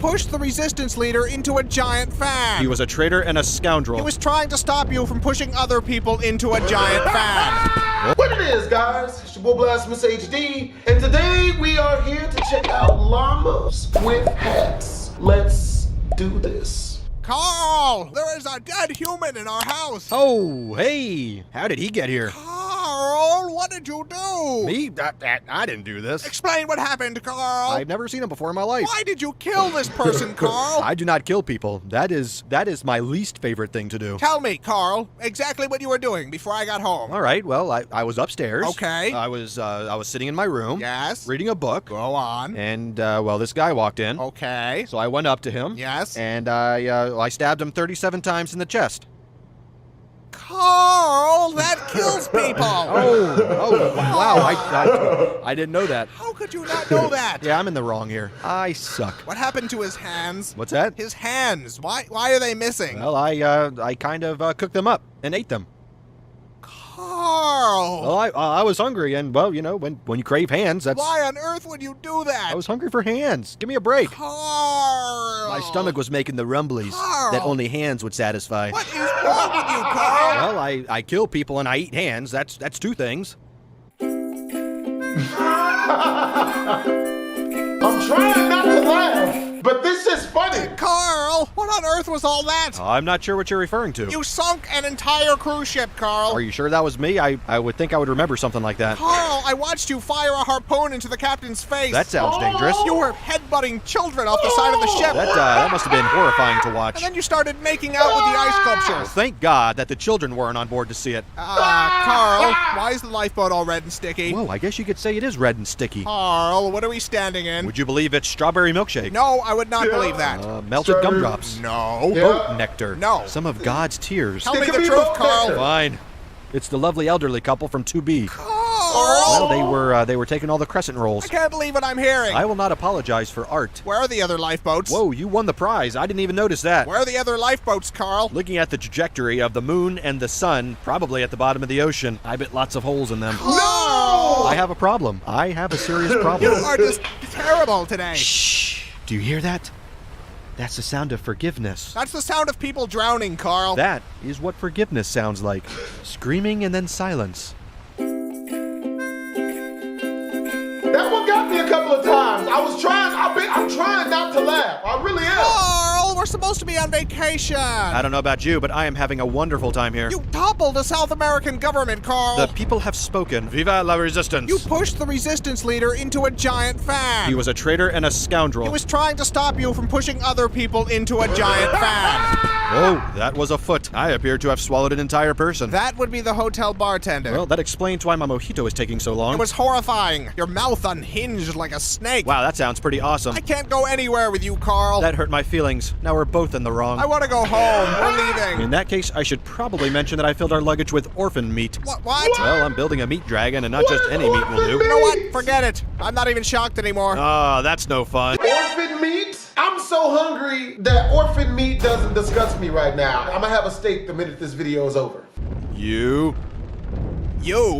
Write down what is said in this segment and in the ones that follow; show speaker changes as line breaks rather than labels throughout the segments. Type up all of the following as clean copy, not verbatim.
pushed the resistance leader into a giant fan.
He was a traitor and a scoundrel.
He was trying to stop you from pushing other people into a giant fan.
What it is, guys? It's your boy BlastphamousHD, and today we are here to check out llamas with hats. Let's do this.
Carl, there is a dead human in our house.
Oh, hey. How did he get here?
Carl, what did you do?
Me? I didn't do this.
Explain what happened, Carl.
I've never seen him before in my life.
Why did you kill this person, Carl?
I do not kill people. That is my least favorite thing to do.
Tell me, Carl, exactly what you were doing before I got home.
All right, well, I was upstairs.
Okay.
I was sitting in my room.
Yes.
Reading a book.
Go on.
And, well, this guy walked in.
Okay.
So I went up to him.
Yes.
And I stabbed him 37 times in the chest.
Carl, that kills people.
Oh, wow. I didn't know that.
How could you not know that?
Yeah, I'm in the wrong here. I suck.
What happened to his hands?
What's that?
His hands. Why are they missing?
Well, I kind of cooked them up and ate them.
Carl.
Well, I was hungry, and, well, you know, when you crave hands, that's...
Why on earth would you do that?
I was hungry for hands. Give me a break.
Carl.
My stomach was making the rumblies
Carl.
that only hands would satisfy.
What is wrong with you, Carl?
Well, I kill people and I eat hands. That's two things.
I'm trying not to laugh, but this is funny.
Carl, what on earth was all that?
I'm not sure what you're referring to.
You sunk an entire cruise ship, Carl.
Are you sure that was me? I would think I would remember something like that.
Carl, I watched you fire a harpoon into the captain's face.
That sounds dangerous.
You were headbutting children off the side of the ship.
That must have been horrifying to watch.
And then you started making out with the ice sculptures.
Thank God that the children weren't on board to see it.
Carl, why is the lifeboat all red and sticky?
Whoa, I guess you could say it is red and sticky.
Carl, what are we standing in?
Would you believe it's strawberry milkshake?
No, I would not believe that.
Melted gumdrops.
No.
Boat nectar.
No.
Some of God's tears.
Tell me the truth, Carl.
Fine. It's the lovely elderly couple from 2B.
Carl!
Well, they were taking all the crescent rolls.
I can't believe what I'm hearing.
I will not apologize for art.
Where are the other lifeboats?
Whoa, you won the prize. I didn't even notice that.
Where are the other lifeboats, Carl?
Looking at the trajectory of the moon and the sun, probably at the bottom of the ocean. I bet lots of holes in them.
No!
I have a problem. I have a serious problem.
You are just terrible today.
Shh. Do you hear that? That's the sound of forgiveness.
That's the sound of people drowning, Carl.
That is what forgiveness sounds like. Screaming and then silence.
That one got me a couple of times. I'm trying not to laugh. I really am.
Carl, we're supposed to be on vacation.
I don't know about you, but I am having a wonderful time here.
You toppled the South American government, Carl.
The people have spoken. Viva la resistance.
You pushed the resistance leader into a giant fan.
He was a traitor and a scoundrel.
He was trying to stop you from pushing other people into a giant fan.
Oh, that was a foot. I appear to have swallowed an entire person.
That would be the hotel bartender.
Well, that explains why my mojito is taking so long.
It was horrifying. Your mouth unhinged like a snake.
Wow, that sounds pretty awesome.
I can't go anywhere with you, Carl.
That hurt my feelings. Now we're both in the wrong.
I want to go home. We're leaving.
In that case, I should probably mention that I filled our luggage with orphan meat.
What?
Well, I'm building a meat dragon, and not just any meat will do.
You know what? Forget it. I'm not even shocked anymore.
Ah, that's no fun.
Orphan meat? I'm so hungry that orphan meat doesn't disgust me right now. I'm gonna have a steak the minute this video is over.
You?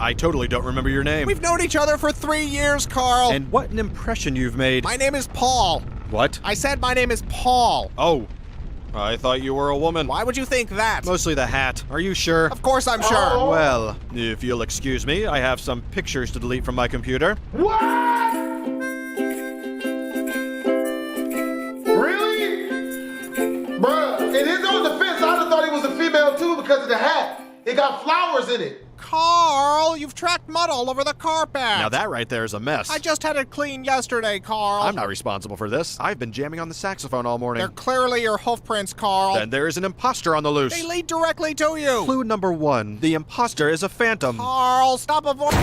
I totally don't remember your name.
We've known each other for 3 years, Carl.
And what an impression you've made.
My name is Paul.
What?
I said my name is Paul.
Oh, I thought you were a woman.
Why would you think that?
Mostly the hat. Are you sure?
Of course I'm sure.
Oh.
Well, if you'll excuse me, I have some pictures to delete from my computer.
What? Really? Bruh, in his own defense, I'd have thought he was a female too because of the hat. It got flowers in it.
Carl, you've tracked mud all over the carpet.
Now that right there is a mess.
I just had it cleaned yesterday, Carl.
I'm not responsible for this. I've been jamming on the saxophone all morning.
They're clearly your hoof prints, Carl.
Then there is an imposter on the loose.
They lead directly to you.
Clue number 1. The imposter is a phantom.
Carl, stop avoiding.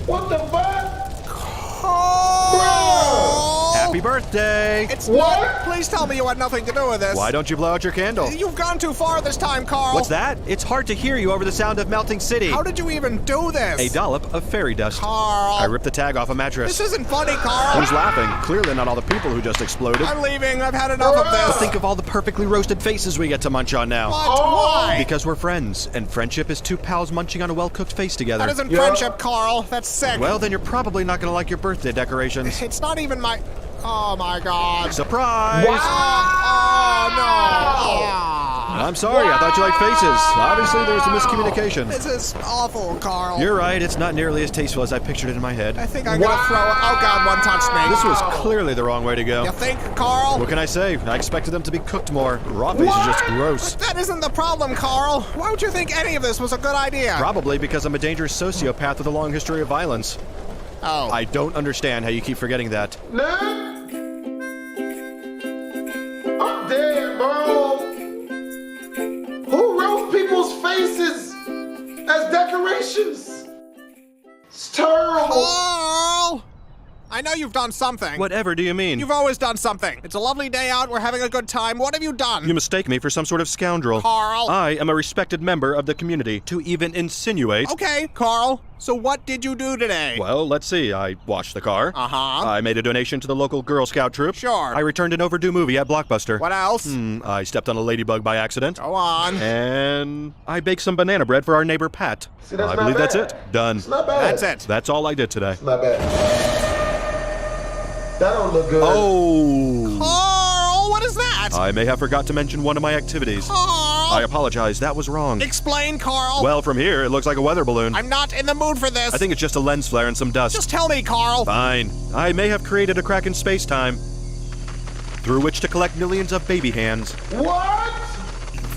What the fuck?
Carl!
Happy birthday!
It's
What?
not. Please tell me you had nothing to do with this.
Why don't you blow out your candle?
You've gone too far this time, Carl.
What's that? It's hard to hear you over the sound of melting city.
How did you even do this?
A dollop of fairy dust.
Carl.
I ripped the tag off a mattress.
This isn't funny, Carl.
Who's laughing? Clearly not all the people who just exploded.
I'm leaving. I've had enough of this.
Think of all the perfectly roasted faces we get to munch on now.
But
Oh.
why?
Because we're friends, and friendship is two pals munching on a well-cooked face together.
That isn't
Yeah.
friendship, Carl. That's sick.
Well, then you're probably not gonna like your birthday decorations.
It's not even my... Oh, my God.
Surprise!
Oh, no.
I'm sorry, I thought you liked faces. Obviously, there was a miscommunication.
This is awful, Carl.
You're right, it's not nearly as tasteful as I pictured it in my head.
I think I'm gonna throw it. Oh, God, one touched me.
This was clearly the wrong way to go.
You think, Carl?
What can I say? I expected them to be cooked more. Raw face is just gross.
That isn't the problem, Carl. Why would you think any of this was a good idea?
Probably because I'm a dangerous sociopath with a long history of violence.
Oh.
I don't understand how you keep forgetting that.
Nah. I'm dead, bro. Who wrote people's faces as decorations? It's terrible.
Carl! I know you've done something.
Whatever do you mean?
You've always done something. It's a lovely day out. We're having a good time. What have you done?
You mistake me for some sort of scoundrel.
Carl.
I am a respected member of the community. To even insinuate...
Okay, Carl. So what did you do today?
Well, let's see. I washed the car.
Uh-huh.
I made a donation to the local Girl Scout troop.
Sure.
I returned an overdue movie at Blockbuster.
What else?
I stepped on a ladybug by accident.
Go on.
And I baked some banana bread for our neighbor Pat.
See, that's
I
not
believe that's
bad.
it. Done.
It's not bad.
That's it.
That's all I did today.
Not bad. That don't look good.
Oh!
Carl, what is that?
I may have forgot to mention one of my activities. I
Carl!
apologize, that was wrong.
Explain, Carl.
Well, from here, it looks like a weather balloon.
I'm not in the mood for this.
I think it's just a lens flare and some dust.
Just tell me, Carl.
Fine. I may have created a crack in space-time through which to collect millions of baby hands.
What?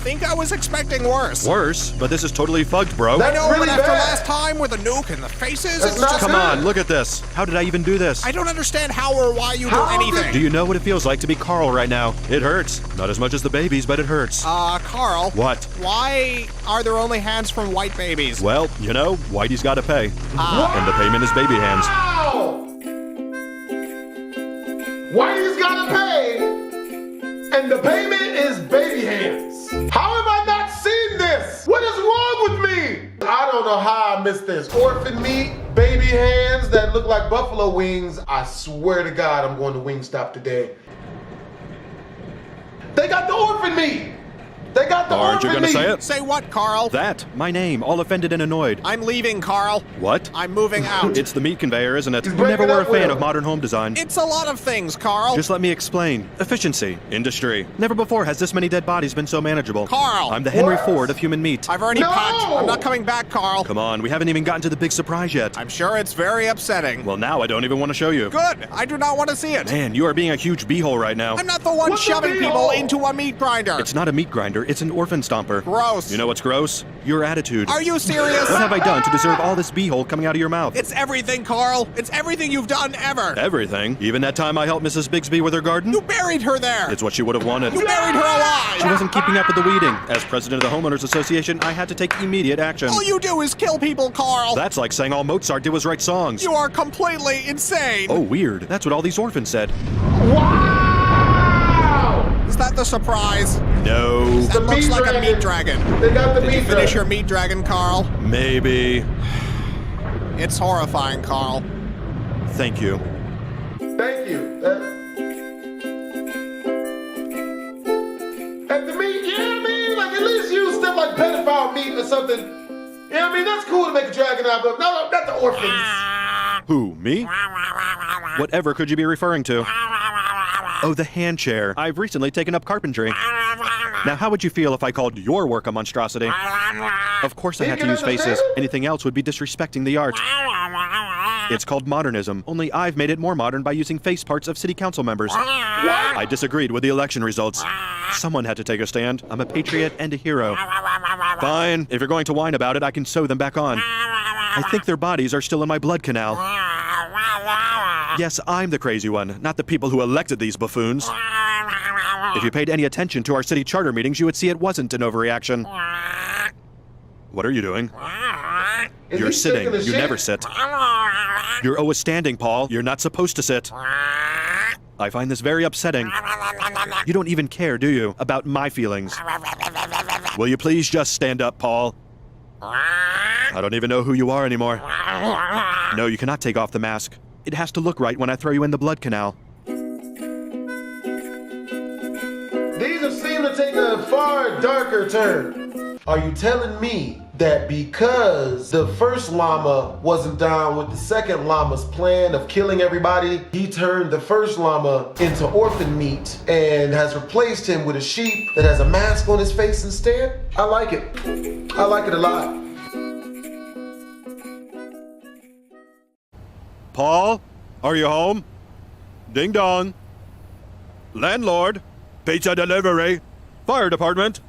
Think I was expecting worse.
Worse, but this is totally fucked, bro.
That's
No,
really
but after
bad.
last time with the nuke and the faces,
That's
it's
not
just...
Come
good.
on, look at this. How did I even do this?
I don't understand how or why you
How
do
did
anything.
Do you know what it feels like to be Carl right now? It hurts. Not as much as the babies, but it hurts.
Carl.
What?
Why are there only hands from white babies?
Well, you know, Whitey's gotta pay. And the payment is baby hands.
Wow! Whitey's gotta pay, and the payment is baby hands. How have I not seen this? What is wrong with me? I don't know how I missed this. Orphan meat, baby hands that look like buffalo wings. I swear to God, I'm going to Wingstop today. They got the orphan meat. They got the
Aren't you
orphan
gonna
meat.
say it?
Say what, Carl?
That, my name, all offended and annoyed.
I'm leaving, Carl.
What?
I'm moving out.
It's the meat conveyor, isn't it?
He's
You never
breaking
were a
up with
fan
him.
of modern home design.
It's a lot of things, Carl.
Just let me explain. Efficiency, industry. Never before has this many dead bodies been so manageable.
Carl.
I'm the Henry
What?
Ford of human meat.
I've already
No!
packed. I'm not coming back, Carl.
Come on, we haven't even gotten to the big surprise yet.
I'm sure it's very upsetting.
Well, now I don't even want to show you.
Good. I do not want to see it.
Man, you are being a huge beehole right now.
I'm not the one
What's a
shoving people
beehole?
into a meat grinder.
It's not a meat grinder, it's an orphan stomper.
Gross.
You know what's gross? Your attitude.
Are you serious?
What have I done to deserve all this beehole coming out of your mouth?
It's everything, Carl. It's everything you've done ever.
Everything. Even that time I helped Mrs. Bigsby with her garden?
You buried her there.
It's what she would have wanted.
You buried her alive.
She wasn't keeping up with the weeding. As president of the Homeowners Association, I had to take immediate action.
All you do is kill people, Carl.
That's like saying all Mozart did was write songs.
You are completely insane.
Oh, weird. That's what all these orphans said.
Wow!
Is that the surprise?
No.
That
The
looks
meat
like a
dragon.
meat dragon.
They got the
Did you
meat
finish
dragon.
your meat dragon, Carl?
Maybe.
It's horrifying, Carl.
Thank you.
Thank you. And the meat, you know what I mean? Like, at least use stuff like pedophile meat or something. You know what I mean? That's cool to make a dragon out of. No, not the orphans.
Who, me? Whatever could you be referring to? Oh, the hand chair. I've recently taken up carpentry. Now, how would you feel if I called your work a monstrosity? Of course I had to use faces. Anything else would be disrespecting the art. It's called modernism, only I've made it more modern by using face parts of city council members. I disagreed with the election results. Someone had to take a stand. I'm a patriot and a hero. Fine, if you're going to whine about it, I can sew them back on. I think their bodies are still in my blood canal. Yes, I'm the crazy one, not the people who elected these buffoons. If you paid any attention to our city charter meetings, you would see it wasn't an overreaction. What are you doing?
Is
You're
he
sitting.
taking a
You
shit?
never sit. You're always standing, Paul. You're not supposed to sit. I find this very upsetting. You don't even care, do you, about my feelings? Will you please just stand up, Paul? I don't even know who you are anymore. No, you cannot take off the mask. It has to look right when I throw you in the blood canal.
These have seemed to take a far darker turn. Are you telling me that because the first llama wasn't down with the second llama's plan of killing everybody, he turned the first llama into orphan meat and has replaced him with a sheep that has a mask on his face instead? I like it. I like it a lot.
Paul, are you home? Ding dong. Landlord, pizza delivery, fire department.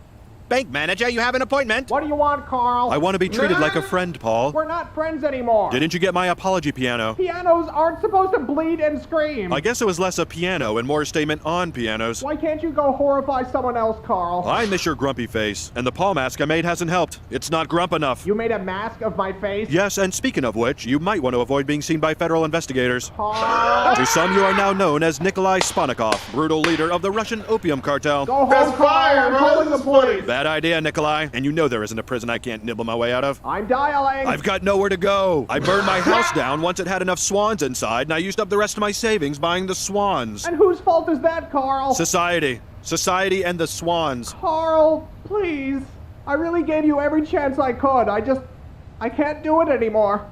Bank manager, you have an appointment.
What do you want, Carl?
I want to be treated like a friend, Paul.
We're not friends anymore.
Didn't you get my apology piano?
Pianos aren't supposed to bleed and scream.
I guess it was less a piano and more a statement on pianos.
Why can't you go horrify someone else, Carl?
I miss your grumpy face, and the Paul mask I made hasn't helped. It's not grump enough.
You made a mask of my face?
Yes, and speaking of which, you might want to avoid being seen by federal investigators.
Carl.
To some, you are now known as Nikolai Sponikov, brutal leader of the Russian opium cartel.
Go home,
That's
Carl.
fire,
I'm
bro.
calling the
This is funny.
police.
Bad idea, Nikolai. And you know there isn't a prison I can't nibble my way out of.
I'm dialing.
I've got nowhere to go. I burned my house down once it had enough swans inside, and I used up the rest of my savings buying the swans.
And whose fault is that, Carl?
Society. Society and the swans.
Carl, please. I really gave you every chance I could. I can't do it anymore.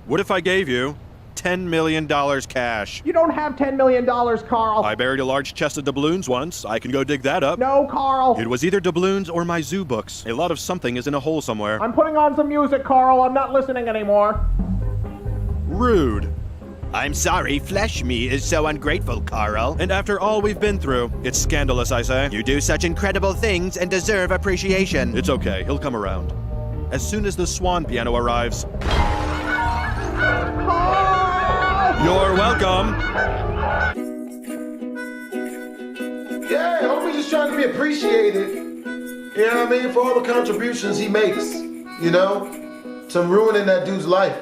What if I gave you $10 million cash?
You don't have $10 million, Carl.
I buried a large chest of doubloons once. I can go dig that up.
No, Carl.
It was either doubloons or my zoo books. A lot of something is in a hole somewhere.
I'm putting on some music, Carl. I'm not listening anymore.
Rude.
I'm sorry, flesh me is so ungrateful, Carl.
And after all we've been through, it's scandalous, I say.
You do such incredible things and deserve appreciation.
It's okay. He'll come around. As soon as the swan piano arrives. You're welcome.
Yeah, I hope he's just trying to be appreciated. You know what I mean? For all the contributions he makes, you know? To ruining that dude's life.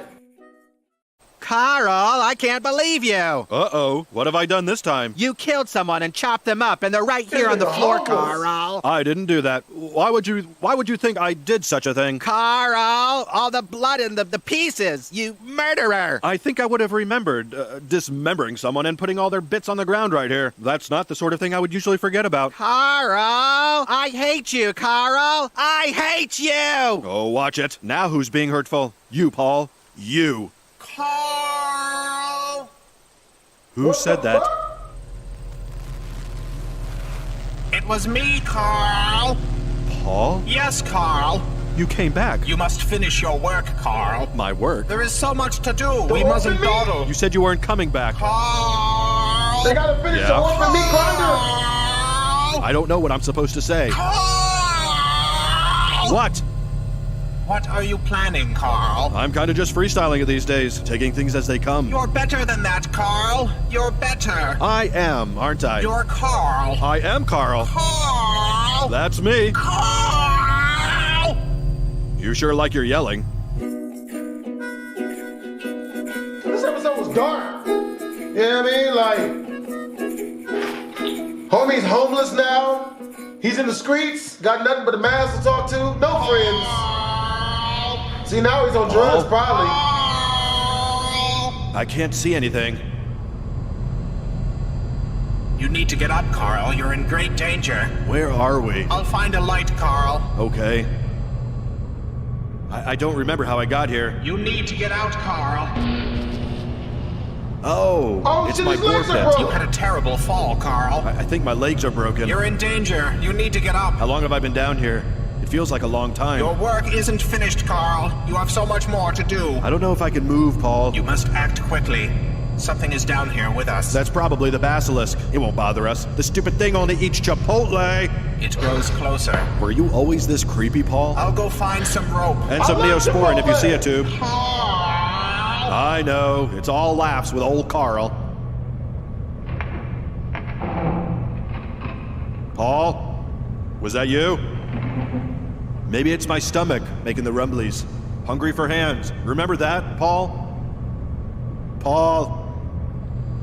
Carl, I can't believe you.
Uh-oh. What have I done this time?
You killed someone and chopped them up, and they're right here on the floor,
Homeless.
Carl.
I didn't do that. Why would you think I did such a thing?
Carl, all the blood and the pieces. You murderer.
I think I would have remembered dismembering someone and putting all their bits on the ground right here. That's not the sort of thing I would usually forget about.
Carl, I hate you, Carl. I hate you.
Oh, watch it. Now who's being hurtful? You, Paul. You.
Carl.
Who said that?
It was me, Carl.
Paul?
Yes, Carl.
You came back.
You must finish your work, Carl.
My work?
There is so much to do. We mustn't dawdle.
You said you weren't coming back.
Carl.
They gotta finish
Yeah.
the orphan meat grinder.
Carl.
I don't know what I'm supposed to say.
Carl.
What?
What are you planning, Carl?
I'm kind of just freestyling it these days, taking things as they come.
You're better than that, Carl. You're better.
I am, aren't I?
You're Carl.
I am Carl.
Carl.
That's me.
Carl.
You sure like your yelling.
This episode was dark. You know what I mean? Like, homie's homeless now. He's in the streets, got nothing but a mask to talk to, no friends. See, now he's on drugs, probably.
I can't see anything.
You need to get up, Carl. You're in great danger.
Where are we?
I'll find a light, Carl.
Okay. I don't remember how I got here.
You need to get out, Carl.
Oh,
It's
shit,
my
his legs are
pit.
broken.
You had a terrible fall, Carl.
I think my legs are broken.
You're in danger. You need to get up.
How long have I been down here? It feels like a long time.
Your work isn't finished, Carl. You have so much more to do.
I don't know if I can move, Paul.
You must act quickly. Something is down here with us.
That's probably the basilisk. It won't bother us. The stupid thing only eats Chipotle.
It grows closer.
Were you always this creepy, Paul?
I'll go find some rope.
And some
I love
Neosporin if you
Chipotle.
see a tube.
Carl!
I know. It's all laughs with old Carl. Paul? Was that you? Maybe it's my stomach making the rumblies. Hungry for hands. Remember that, Paul? Paul?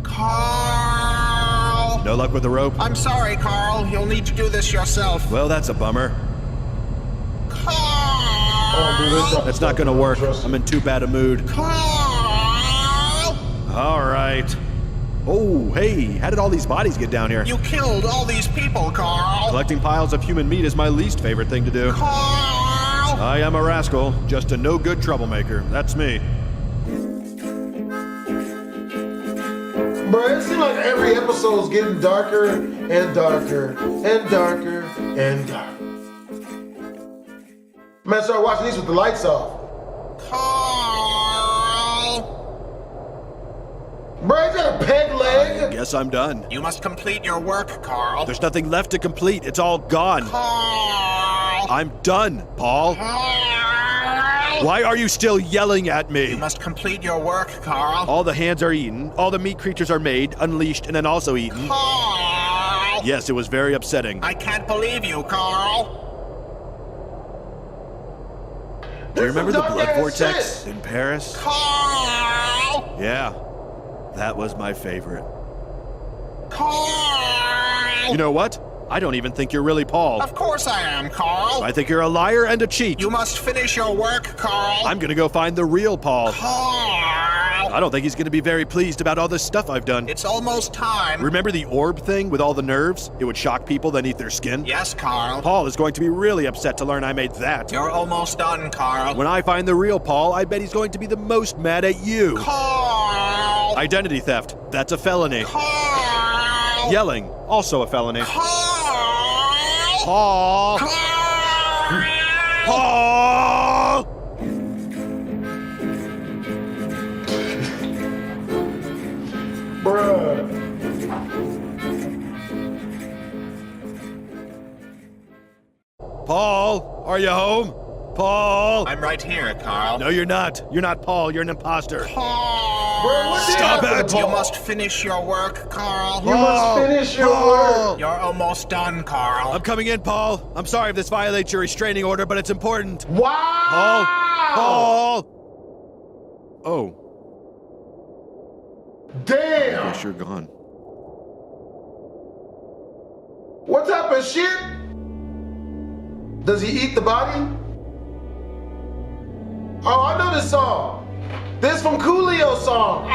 Carl!
No luck with the rope?
I'm sorry, Carl. You'll need to do this yourself.
Well, that's a bummer.
Carl!
That's not gonna work. I'm in too bad a mood.
Carl!
All right. Oh, hey, how did all these bodies get down here?
You killed all these people, Carl.
Collecting piles of human meat is my least favorite thing to do.
Carl!
I am a rascal, just a no-good troublemaker. That's me.
Bro, it seems like every episode's getting darker and darker and darker and darker. Man, start watching these with the lights off.
Carl!
Bro, he's got a peg leg.
Guess I'm done.
You must complete your work, Carl.
There's nothing left to complete. It's all gone.
Carl!
I'm done, Paul.
Carl!
Why are you still yelling at
You
me?
must complete your work, Carl.
All the hands are eaten, all the meat creatures are made, unleashed, and then also eaten.
Carl!
Yes, it was very upsetting.
I can't believe you, Carl.
Do you remember the
This is
blood
dark-ass
vortex
shit.
in Paris?
Carl!
Yeah, that was my favorite.
Carl!
You know what? I don't even think you're really Paul.
Of course I am, Carl.
I think you're a liar and a cheat.
You must finish your work, Carl.
I'm gonna go find the real Paul.
Carl!
I don't think he's gonna be very pleased about all this stuff I've done.
It's almost time.
Remember the orb thing with all the nerves? It would shock people, then eat their skin?
Yes, Carl.
Paul is going to be really upset to learn I made that.
You're almost done, Carl.
When I find the real Paul, I bet he's going to be the most mad at you.
Carl!
Identity theft, that's a felony.
Carl!
Yelling, also a felony.
Carl!
Paul!
Carl!
Paul!
Bruh.
Paul, are you home? Paul!
I'm right here, Carl.
No, you're not. You're not Paul. You're an imposter.
Carl!
Bro, what did
Stop
happen
it.
to
You
Paul?
must finish your work, Carl.
You must finish your
Paul!
work.
You're almost done, Carl.
I'm coming in, Paul. I'm sorry if this violates your restraining order, but it's important.
Wow!
Paul! Paul! Oh,
Damn!
guess you're gone.
What type of shit? Does he eat the body? Oh, I know this song. This from Coolio's song.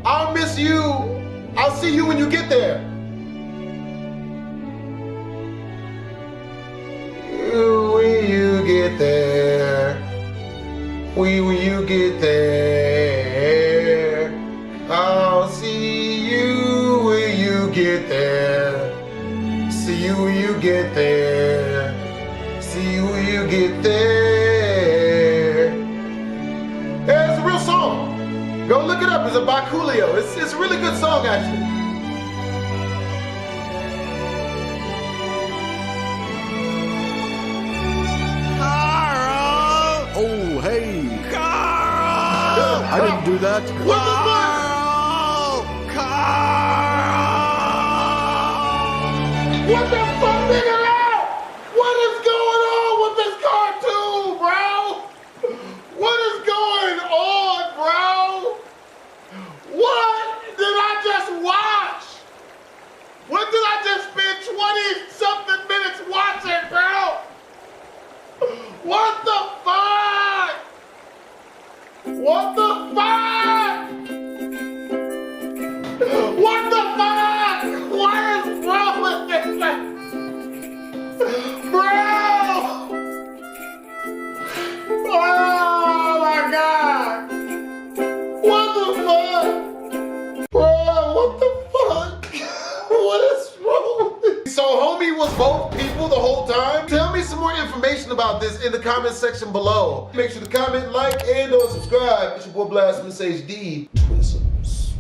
I'll miss you. I'll see you when you get there. When you get there. When you get there. I'll see you when you get there. See you when you get there. See you when you get there. Yeah, it's a real song. Go look it up. It's by Coolio. It's a really good song, actually.
Carl! Oh, hey. Carl! I didn't do that.
What the fuck?
Carl!
What the fuck, nigga? What is going on with this cartoon, bro? What is going on, bro? What did I just watch? What did I just spend 20-something minutes watching, bro? What the fuck? What the fuck? What the fuck? What is wrong with this thing? Bro! Oh my god! What the fuck? Bro, what the fuck? What is wrong with this? So homie was both people the whole time? Tell me some more information about this in the comment section below. Make sure to comment, like, and or subscribe. It's your boy BlastphamousHD.